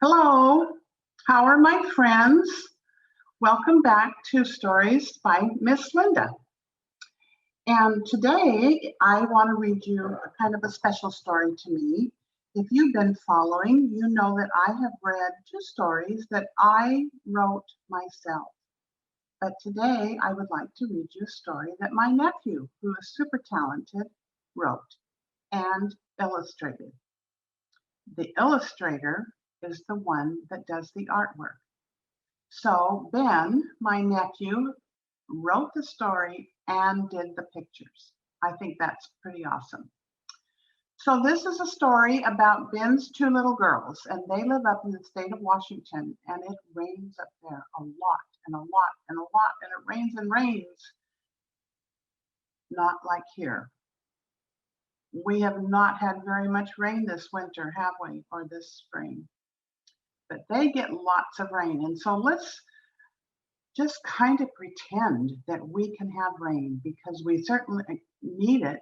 Hello, how are my friends? Welcome back to Stories by Miss Linda. And today I want to read you a kind of a special story to me. If you've been following, you know that I have read two stories that I wrote myself. But today I would like to read you a story that my nephew, who is super talented, wrote and illustrated. The illustrator is the one that does the artwork. So Ben, my nephew, wrote the story and did the pictures. I think that's pretty awesome. So this is a story about Ben's two little girls, and they live up in the state of Washington, and it rains up there a lot and a lot and a lot, and it rains and rains. Not like here. We have not had very much rain this winter, have we, or this spring? But they get lots of rain. And so let's just kind of pretend that we can have rain because we certainly need it.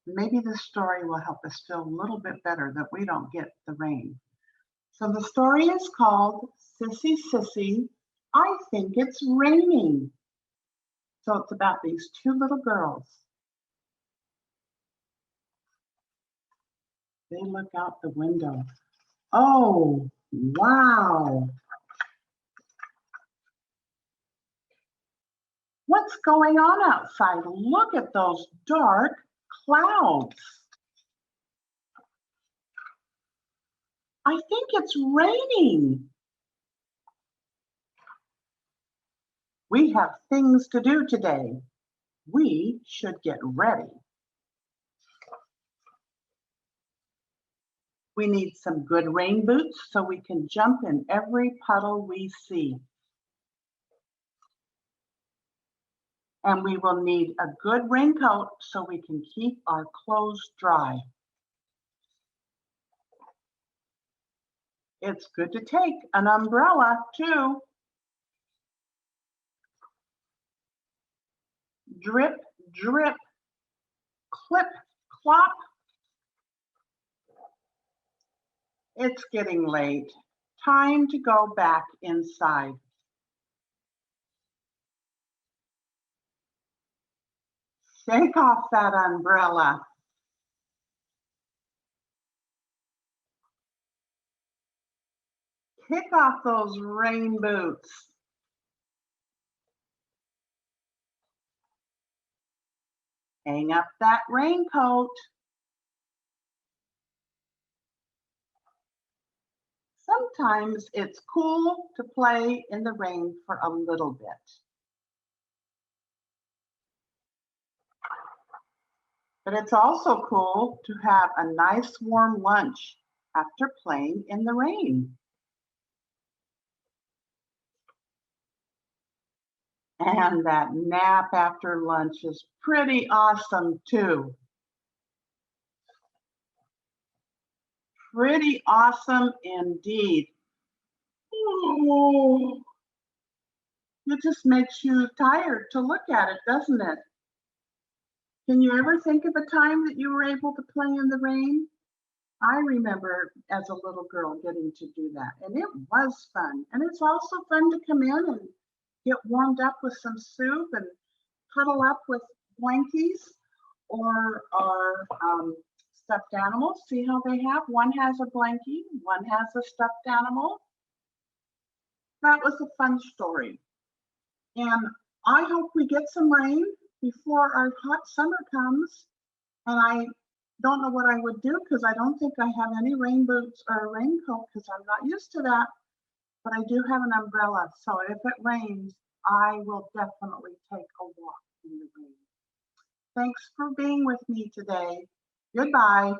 Maybe this story will help us feel a little bit better that we don't get the rain. So the story is called Sissy, Sissy, I Think It's Raining. So it's about these two little girls. They look out the window. Oh, wow. What's going on outside? Look at those dark clouds. I think it's raining. We have things to do today. We should get ready. We need some good rain boots so we can jump in every puddle we see. And we will need a good raincoat so we can keep our clothes dry. It's good to take an umbrella too. Drip, drip, clip, clop. It's getting late. Time to go back inside. Shake off that umbrella. Kick off those rain boots. Hang up that raincoat. Sometimes it's cool to play in the rain for a little bit. But it's also cool to have a nice warm lunch after playing in the rain. And that nap after lunch is pretty awesome too. Pretty awesome indeed. Oh, it just makes you tired to look at it, doesn't it? Can you ever think of a time that you were able to play in the rain? I remember as a little girl getting to do that, and it was fun. And it's also fun to come in and get warmed up with some soup and cuddle up with blankies or our stuffed animals. See how they have? One has a blankie, one has a stuffed animal. That was a fun story. And I hope we get some rain before our hot summer comes. And I don't know what I would do because I don't think I have any rain boots or a raincoat because I'm not used to that. But I do have an umbrella. So if it rains, I will definitely take a walk in the rain. Thanks for being with me today. Goodbye.